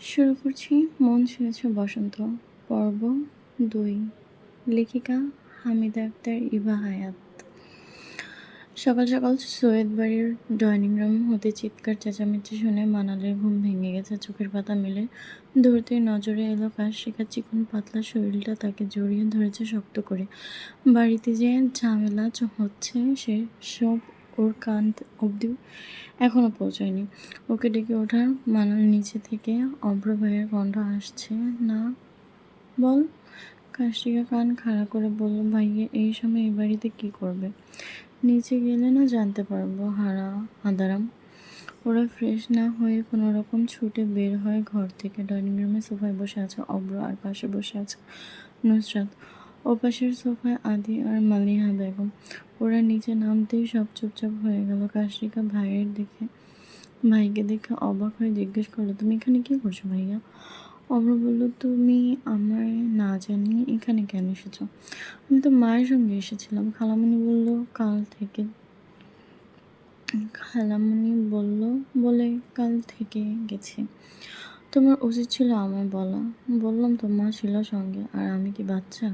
শুরু করছি মন ছুঁয়েছে বসন্ত পর্ব ২। লেখিকা হামিদা আক্তার ইভা হায়াত। সকাল সকাল সৈয়দ বাড়ির ডাইনিং রুম হতে চিৎকার চেঁচামেচি শুনে মানালের ঘুম ভেঙে গেছে। চোখের পাতা মেলে ধরতেই নজরে এলো কাশরিকার চিকন পাতলা শরীরটা তাকে জড়িয়ে ধরেছে শক্ত করে। বাড়িতে যে ঝামেলা হচ্ছে সে সব ওর কান অবধি এখনো পৌঁছায়নি। ওকে ডেকে ওঠার মানাল নিচে থেকে অভ্র ভাইয়ের কণ্ঠ আসছে না, বল। কাশরিকা কান খাড়া করে বলল, ভাইয়া এই সময় এই বাড়িতে কি করবে? নিচে গেলে না জানতে পারবো। হাদারাম। ওরা ফ্রেশ না হয়ে কোনো রকম ছুটে বের হয় ঘর থেকে। ডাইনিং রুমে সোফায় বসে আছে অভ্র আর পাশে বসে আছে নুসরাত। ও পাশের সোফায় আদি আর মালিহা বেগম। ওরা নিচে নামতেই সব চুপচাপ হয়ে গেল। কাশরিকা ভাইকে দেখে অবাক হয়ে জিজ্ঞেস করলো, তুমি এখানে কি করছো ভাইয়া? অভ্র বলল, তুমি আমায় না জানিয়ে এখানে কেন এসেছো? আমি তো মায়ের সঙ্গে এসেছিলাম। খালামণি বলে কাল থেকে গেছে। তোমার উচিত ছিল আমায় বলা। বললাম তো মা ছিল সঙ্গে। আর আমি কি বাচ্চা?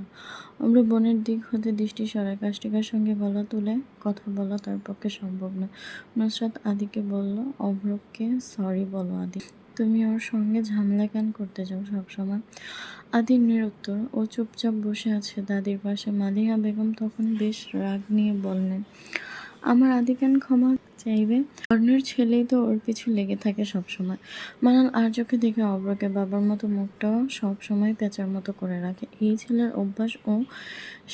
অম্র বোনের দিক হতে দৃষ্টি সরায়। কাশরিকার সঙ্গে গলা তুলে কথা বলা তার পক্ষে সম্ভব না। নুসরাত আদিকে বলল, অভ্রকে সরি বলো আদি। তুমি ওর সঙ্গে ঝামেলা কেন করতে যাও সবসময়? আদির নিরুত্তর। ও চুপচাপ বসে আছে দাদির পাশে। মালিহা বেগম তখন বেশ রাগ নিয়ে বললেন, আমার আদি কেন ক্ষমা চাইবে? অর্ণের ছেলেই তো ওর পিছু লেগে থাকে সবসময়। মানাল আর চোখে দেখে অভ্রকে। বাবার মতো মুখটাও সব সময় পেঁচার মতো করে রাখে। এই ছেলের অভ্যাস। ও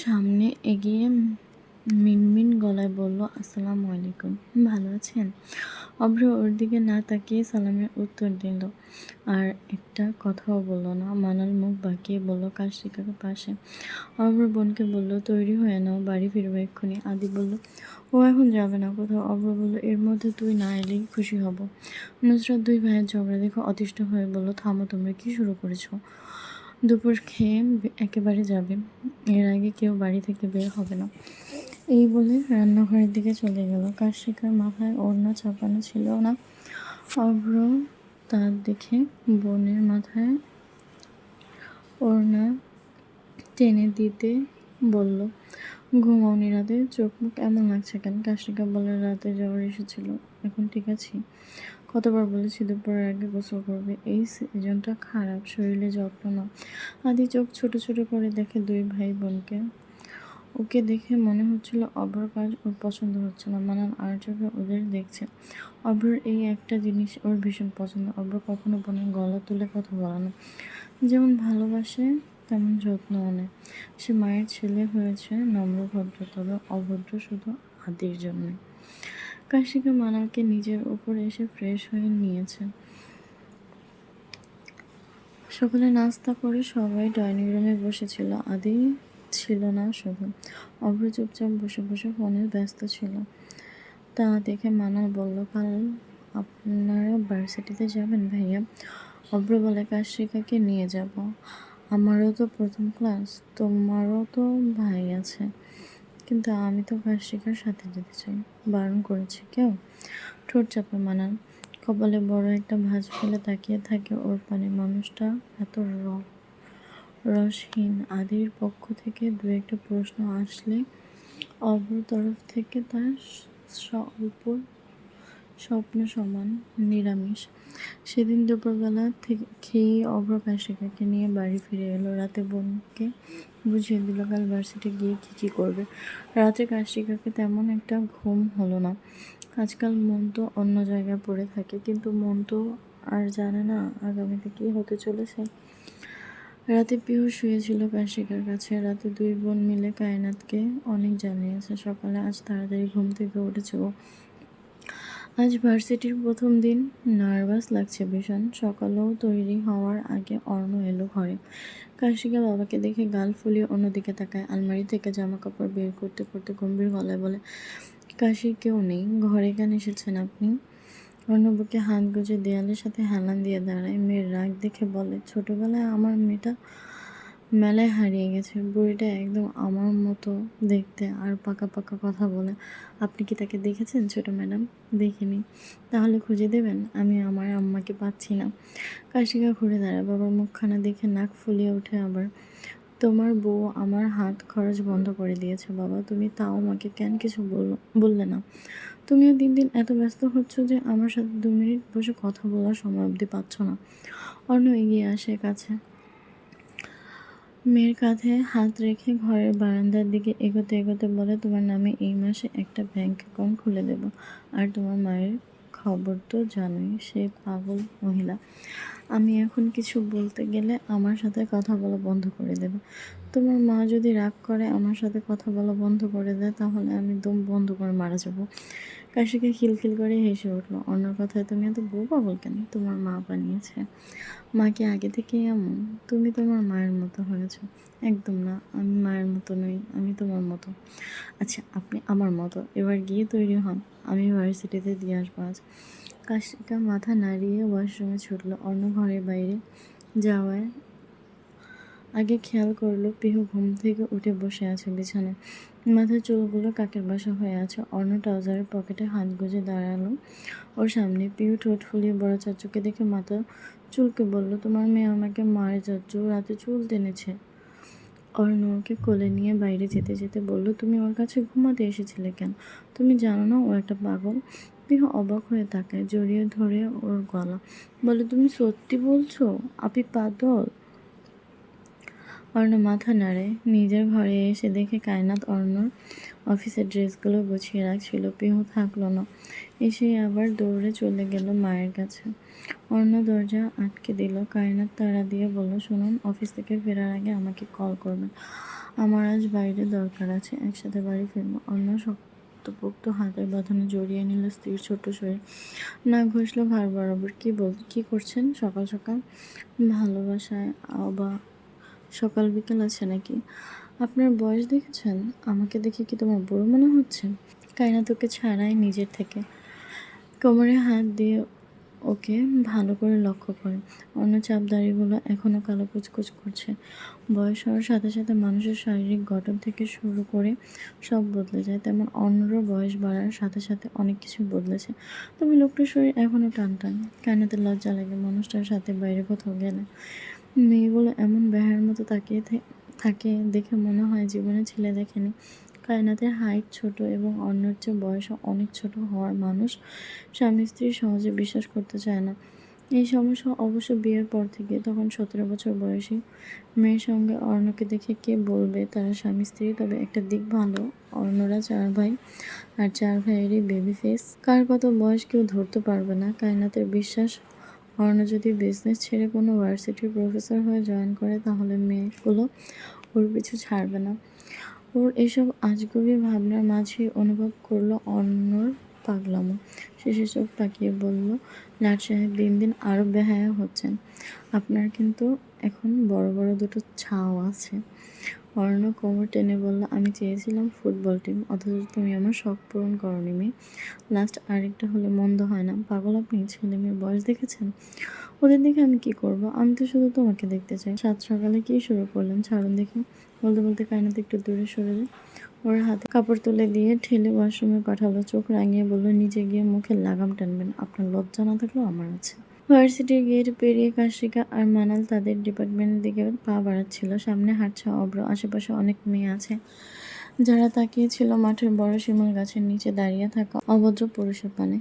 সামনে এগিয়ে মিনমিন গলায় বলল, আসসালামু আলাইকুম, ভালো আছেন? অভ্র ওর দিকে না তাকিয়ে সালামের উত্তর দিল, আর একটা কথাও বলল না। মানাল মুখ বাঁকিয়ে বলল, কাশরিকাকে পাশে। অভ্র বোনকে বলল, তৈরি হয়ে নাও, বাড়ি ফিরবো এক্ষুনি। আদি বলল, ও এখন যাবে না কোথাও। অভ্র বলল, এর মধ্যে তুই না এলেই খুশি হব। নুসরাত দুই ভাইয়ের ঝগড়া দেখে অতিষ্ঠ হয়ে বলল, থামো, তোমরা কি শুরু করেছো? দুপুর খেয়ে একেবারে যাবে, এর আগে কেউ বাড়ি থেকে বের হবে না। এই বলে রান্নাঘরের দিকে চলে গেল। কাশরিকার মাথায় ওড়না চাপানো ছিল না। অভ্র তা দেখে বোনের মাথায় ওড়না টেনে দিতে বলল, ঘুমাওনি রাতে? চোখ মুখ এমন লাগছে কেন? কাশরিকা বলে, রাতে জ্বর এসেছিল, এখন ঠিক আছি। কতবার বলেছি দুপুরের আগে গোসল করবে। এই সিজনটা খারাপ, শরীরে যত্ন নাও। আদি চোখ ছোট ছোট করে দেখে দুই ভাই বোনকে। ওকে দেখে মনে হচ্ছিল অভ্রর কাজ ওর পছন্দ হচ্ছে না। মানান আর চোখে ওদের দেখছে। অভ্রর এই একটা জিনিস ওর ভীষণ পছন্দ, অভ্র কখনো বোনের গলা তুলে কথা বলে না। যেমন ভালোবাসে তেমন যত্নও নেয়। সে মায়ের ছেলে হয়েছে নম্র ভদ্র, তবে অভদ্র শুধু আদির জন্য। কাশরিকা মানালকে নিজের উপর এসে ফ্রেশ হয়ে নিয়েছে। সকালে নাস্তা করে সবাই ডাইনিং রুমে বসেছিল। আদি ছিল না শুধু। অভ্র চুপচাপ বসে বসে ফোনে ব্যস্ত ছিল। তা দেখে মানাল বলল, কাল আপনারা ভার্সিটিতে যাবেন ভাইয়া? অভ্র বলে, কাশরিকাকে নিয়ে যাব। আমারও তো প্রথম ক্লাস, তোমারও তো ভাই আছে। কিন্তু আমি তো কাশরিকার সাথে যেতে চাই। বারণ করেছে কেউ? ঠোঁট চাপে মানাল। কপালে বড় একটা ভাঁজ ফেলে তাকিয়ে থাকে ওর পানে। মানুষটা এত রসহীন। আদির পক্ষ থেকে দু একটা প্রশ্ন আসলে অভ্র তরফ থেকে তার স্বল্প স্বপ্ন সমান নিরামিষ। সেদিন দুপুরবেলা থেকে খেয়ে অভ্র কাশরিকাকে নিয়ে বাড়ি ফিরে এলো। রাতে বোনকে বুঝিয়ে দিল কাল ভার্সিটি গিয়ে কী করবে। রাতে কাশরিকাকে তেমন একটা ঘুম হলো না। আজকাল মন তো অন্য জায়গায় পড়ে থাকে, কিন্তু মন তো আর জানে না আগামীতে কী হতে চলেছে। রাতে পিহু শুয়েছিল কাশরিকার কাছে। রাতে দুই বোন মিলে কায়নাতকে অনেক জানিয়েছে। সকালে আজ তাড়াতাড়ি ঘুম থেকে উঠেছে ও। আজ ভার্সিটির প্রথম দিন। নার্ভাস লাগছে ভীষণ। সকালেও তৈরি হওয়ার আগে অর্ণ এলো ঘরে। কাশরিকা বাবাকে দেখে গাল ফুলিয়ে অন্যদিকে তাকায়। আলমারি থেকে জামা কাপড় বের করতে করতে গম্ভীর গলায় বলে, কাশির কেউ নেই ঘরে, কেন এসেছেন আপনি? অর্ণবকে হাত গুজে দেয়ালের সাথে হেলান দিয়ে দাঁড়ায়। মেয়ের রাগ দেখে বলে, ছোটবেলায় আমার মেয়েটা মেলায় হারিয়ে গেছে। বুড়িটা একদম আমার মতো দেখতে আর পাকা পাকা কথা বলে। আপনি কি তাকে দেখেছেন ছোট ম্যাডাম? দেখিনি। তাহলে খুঁজে দেবেন? আমি আমার আম্মাকে পাচ্ছি না। কাশিকা ঘুরে দাঁড়ায়। বাবার মুখখানা দেখে নাক ফুলিয়ে ওঠে আবার। তোমার বউ আমার হাত খরচ বন্ধ করে দিয়েছে বাবা। তুমি তাও আমাকে কেন কিছু বললে না? তুমিও দিন দিন এত ব্যস্ত হচ্ছ যে আমার সাথে 2 মিনিট বসে কথা বলার সময় অবধি পাচ্ছ না। অর্ণ এগিয়ে আসে কাছে। মেয়ের কাঁধে হাত রেখে ঘরের বারান্দার দিকে এগোতে এগোতে বলে, তোমার নামে এই মাসে একটা ব্যাংক অ্যাকাউন্ট খুলে দেব। আর তোমার মায়ের খবর তো জানোই, সে পাগল মহিলা। আমি এখন কিছু বলতে গেলে আমার সাথে কথা বলা বন্ধ করে দেবে। তোমার মা যদি রাগ করে আমার সাথে কথা বলা বন্ধ করে দেয়, তাহলে আমি দম বন্ধ করে মারা যাব। কাশিকে খিলখিল করে হেসে উঠল। অন্য কথায়, তুমি এত বউ পাগল কেন? তোমার মা বানিয়েছে। মা কি আগে থেকেই এমন? তুমি তোমার মায়ের মতো হয়েছ। একদম না, আমি মায়ের মতো নই, আমি তোমার মতো। আচ্ছা, আপনি আমার মতো। এবার গিয়ে তৈরি হন, আমি ভার্সিটিতে দিয়ে আসবো আজ। কাশিকা মাথা নাড়িয়ে ওয়াশরুমে ছুটল। অন্য ঘরের বাইরে যাওয়ায় আগে খেয়াল করলো পিহু ঘুম থেকে উঠে বসে আছে বিছানায়। মাথার চুলগুলো কাকের বাসা হয়ে আছে। অর্ণ ট্রাউজারের পকেটে হাত গুজে দাঁড়ালো ওর সামনে। পিহু ঠোঁট ফুলিয়ে বড় চাচুকে দেখে মাথা চুলকে বলল, তোমার মেয়ে আমাকে মারে চাচু, রাতে চুল টেনেছে। অর্ণ ওকে কোলে নিয়ে বাইরে যেতে যেতে বলল, তুমি ওর কাছে ঘুমাতে এসেছিলে কেন? তুমি জানো না ও একটা পাগল? পিহু অবাক হয়ে তাকায়, জড়িয়ে ধরে ওর গলা, বলে, তুমি সত্যি বলছো আপি পাগল? অর্ণ মাথা নাড়ে। নিজের ঘরে এসে দেখে কায়নাত অর্ণর অফিসের ড্রেসগুলো গুছিয়ে রাখছিল। পিহু থাকলো না, এসে আবার দৌড়ে চলে গেল মায়ের কাছে। অর্ণ দরজা আটকে দিল। কায়নাত তাড়া দিয়ে বলল, শুনুন, অফিস থেকে ফেরার আগে আমাকে কল করবেন, আমার আজ বাইরে দরকার আছে, একসাথে বাড়ি ফিরবো। অর্ণ শক্তপোক্ত হাতের বাঁধনে জড়িয়ে নিল স্ত্রীর ছোট শরীর। নাক ঘষল ঘাড় বরাবর। কি করছেন সকাল সকাল? ভালোবাসায় সকাল বিকেল আছে নাকি? আপনার বয়স দেখেছেন? আমাকে দেখে কি তোমার বুড়ো মনে হচ্ছে? কায়নাত ওকে ছাড়াই নিজের থেকে। কোমরে হাত দিয়ে ওকে ভালো করে লক্ষ্য করে। অন্য চাপ দাড়িগুলো এখনো কালো কুচকুচ করছে। বয়স হওয়ার সাথে সাথে মানুষের শারীরিক গঠন থেকে শুরু করে সব বদলে যায়, তেমন অন্যরও বয়স বাড়ার সাথে সাথে অনেক কিছু বদলেছে। তবে লোকটার শরীর এখনো টান টান। কায়নাতের লজ্জা লাগে মানুষটার সাথে বাইরে কোথাও গেলে। মেয়েগুলো এমন বেহায়ার মতো তাকিয়ে থাকে দেখে মনে হয় জীবনে ছেলে দেখেনি। কায়নাতের হাইট ছোট এবং অন্যের চেয়ে বয়সে অনেক ছোট হওয়ার মানুষ স্বামী স্ত্রী সহজে বিশ্বাস করতে চায় না। এই সমস্যা অবশ্য বিয়ের পর থেকে। তখন 17 বছর বয়সী মেয়ের সঙ্গে অর্ণকে দেখে কে বলবে তারা স্বামী স্ত্রী? তবে একটা দিক ভালো, অর্ণরা 4 ভাই, আর 4 ভাইয়েরই বেবি ফেস। কার কত বয়স কেউ ধরতে পারবে না। কায়নাতের বিশ্বাস, অর্ণ যদি বিজনেস ছেড়ে কোনো ভার্সিটির প্রফেসর হয়ে জয়েন করে, তাহলে মেয়েগুলো ওর পিছু ছাড়বে না। ওর এসব আজগুবি ভাবনার মাঝেই অনুভব করলো অর্ণর পাগলামো। শেষে চোখ পাকিয়ে বলল, লাট সাহেব দিন দিন আরও বেহায়া হচ্ছেন। আপনার কিন্তু এখন বড় বড় দুটো ছাও আছে। অর্ণ কোমর টেনে বলল, আমি চেয়েছিলাম ফুটবল টিম, অথচ তুমি আমার শখ পূরণ করনি মেয়ে। লাস্ট আরেকটা হলে মন্দ হয় না। পাগল আপনি? ছেলে মেয়ের বয়স দেখেছেন? ওদের দেখে আমি কি করব? আমি তো শুধু তোমাকে দেখতে চাই। সাত সকালে কি শুরু করলেন? ছাড়ুন দেখি। বলতে বলতে কায়নাত একটু দূরে সরে যায়। ওর হাতে কাপড় তুলে দিয়ে ঠেলে ওয়াশরুমে পাঠালো। চোখ রাঙিয়ে বলল, নিচে গিয়ে মুখে লাগাম টানবেন। আপনার লজ্জা না থাকলেও আমার আছে। ভার্সিটির গেট পেরিয়ে কাশিকা আর মানাল তাদের ডিপার্টমেন্টের দিকে পা বাড়াচ্ছিল। সামনে হাঁটছে অব্র। আশেপাশে অনেক মেয়ে আছে যারা তাকিয়েছিল মাঠের বড় শিমুল গাছের নিচে দাঁড়িয়ে থাকা অভদ্র পুরুষের পানে।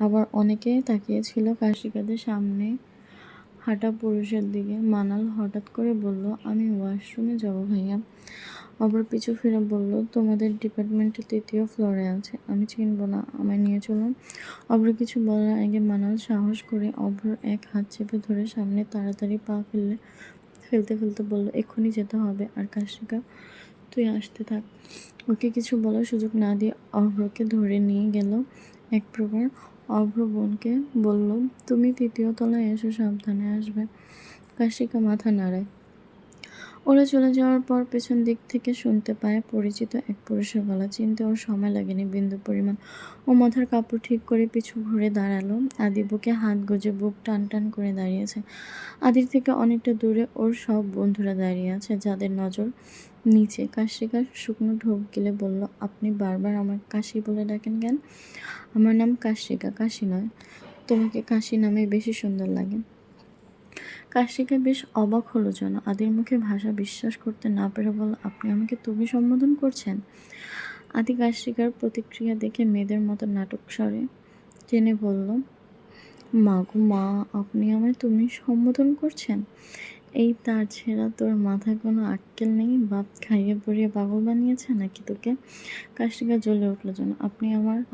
আবার অনেকে তাকিয়েছিল কাশিকাদের সামনে হাঁটা পুরুষের দিকে। মানাল হঠাৎ করে বলল, আমি ওয়াশরুমে যাব ভাইয়া। অপর পিছু ফিরে বলল, তোমাদের ডিপার্টমেন্টের 3য় ফ্লোরে আছে, আমি চিনব না, আমায় নিয়ে চলুন। অভ্র কিছু বলার আগে মানাল সাহস করে অভ্রর এক হাত চেপে ধরে সামনে তাড়াতাড়ি পা ফেলতে ফেলতে বলল, এক্ষুনি যেতে হবে। আর কাশিকা, তুই আসতে থাক। ওকে কিছু বলার সুযোগ না দিয়ে অভ্রকে ধরে নিয়ে গেল এক প্রকার। অভ্র বোনকে বলল, তুমি 3য় তলায় এসো, সাবধানে আসবে। কাশিকা মাথা নাড়ায়। ওরা চলে যাওয়ার পর পেছন দিক থেকে শুনতে পায় পরিচিত এক পুরুষের গলা। চিনতে ওর সময় লাগেনি বিন্দু পরিমাণ। ও মাথার কাপড় ঠিক করে পিছু ঘুরে দাঁড়ালো। আদি বুকে হাত গুজে বুক টান টান করে দাঁড়িয়েছে। আদির থেকে অনেকটা দূরে ওর সব বন্ধুরা দাঁড়িয়ে আছে, যাদের নজর নিচে। কাশিকা শুকনো ঢোক গিলে বলল, আপনি বারবার আমার কাশি বলে ডাকেন কেন? আমার নাম কাশিকা, কাশি নয়। তোমাকে কাশি নামে বেশি সুন্দর লাগে। কাশিকা বেশ অবাক হলো যেন। আদির মুখে ভাষা বিশ্বাস করতে না পেরে বলল, আপনি আমাকে তুমি সম্বোধন করছেন? আদি কাশিকার প্রতিক্রিয়া দেখে মেয়েদের মতো নাটক স্বরে টেনে বলল, মা গো মা, আপনি আমায় তুমি সম্বোধন করছেন? এই তার ছেঁড়া, তোর মাথায় কোনো আক্কেল নেই? বাপ খাইয়ে পরিয়ে পাগল বানিয়েছে নাকি তোকে? কাশিকা জ্বলে উঠলো যেন। আপনি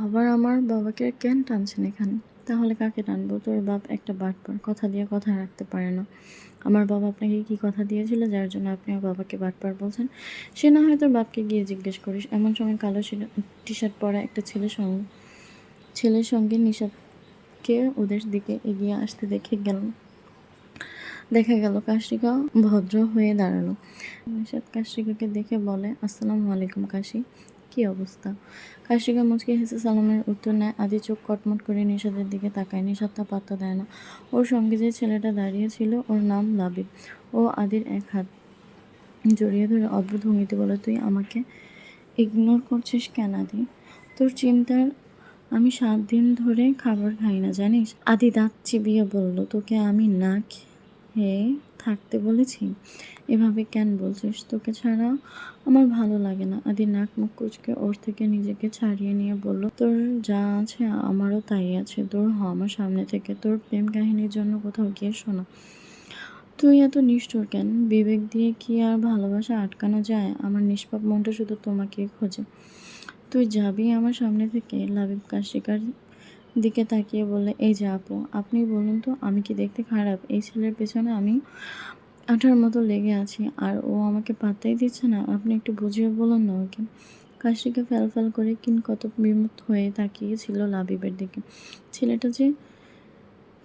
আবার আমার বাবাকে কেন টানছেন এখানে? তাহলে কাকে টানবো? তোর বাপ একটা বাটপার, কথা দিয়ে কথা রাখতে পারে না। আমার বাবা আপনাকে কি কথা দিয়েছিল যার জন্য আপনি আমার বাবাকে বাটপার বলছেন? সে না হয় তোর বাপকে গিয়ে জিজ্ঞেস করিস। এমন সময় কালো টি শার্ট পরা একটা ছেলের সঙ্গে নিষাদকে ওদের দিকে এগিয়ে আসতে দেখা গেল। কাশিকা ভদ্র হয়ে দাঁড়ালো। নিষাদ কাশিকাকে দেখে বলে, আসসালামু আলাইকুম কাশি, কি অবস্থা? কাশিকা মুচকি হেসে সালামের উত্তর নেয়। আদি চোখ কটমট করে নিষাদের দিকে তাকায়। নিষাদ তা পাত্তা দেয় না। ওর সঙ্গে যে ছেলেটা দাঁড়িয়ে ছিল, ওর নাম লাবিব। ও আদির এক হাত জড়িয়ে ধরে অদ্ভুত ভঙ্গিতে বলে, তুই আমাকে ইগনোর করছিস কেন আদি? তোর চিন্তার আমি 7 দিন ধরে খাবার খাই না জানিস? আদি দাঁত চিবিয়ে বলল, তোকে আমি না খেয়ে থাকতে বলেছি? এভাবে কেন বলছিস? তোকে ছাড়া আমার ভালো লাগে না। আদি নাক মুখ কুঁচকে ওর থেকে নিজেকে ছাড়িয়ে নিয়ে বলল, তোর যা আছে আমারও তাই আছে। দূর হ আমার সামনে থেকে। তোর প্রেম কাহিনীর জন্য কোথাও গিয়ে শোনা। তুই এত নিষ্ঠুর কেন? বিবেক দিয়ে কি আর ভালোবাসা আটকানো যায়? আমার নিষ্পাপ মনটা শুধু তোমাকেই খোঁজে। তুই যাবি আমার সামনে থেকে? লাবিব কাশিকার দিকে তাকিয়ে বললে, এই যে আপু, আপনি বলুন তো আমি কি দেখতে খারাপ? এই ছেলের পেছনে আমি আঠার মতো লেগে আছি আর ও আমাকে পাত্তাই দিচ্ছে না। আপনি একটু বুঝিয়ে বলুন না ওকে। কাশিকা ফ্যাল করে কত বিমুখ হয়ে তাকিয়েছিল লাবিবের দিকে।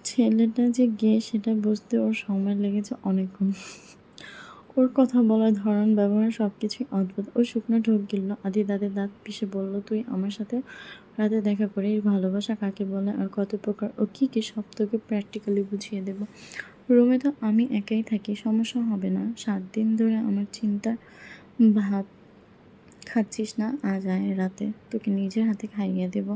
ছেলেটা যে গে সেটা বুঝতে ওর সময় লেগেছে অনেকক্ষণ। ওর কথা বলার ধরন, ব্যবহার সবকিছুই অদ্ভুত। ও শুকনো ঢোক গিলল। আদি দাঁতে দাঁত পিষে বলল, তুই আমার সাথে রাতে দেখা করিস? ভালোবাসা কাকে বলে আর কত প্রকার ও কি কি সব তোকে প্র্যাকটিক্যালি বুঝিয়ে দেব। রুমে তো আমি একাই থাকি, সমস্যা হবে না? 7 দিন ধরে আমার চিন্তার ভাত খাচ্ছিস না? আজ আয় রাতে তোকে নিজের হাতে খাইয়ে দেব।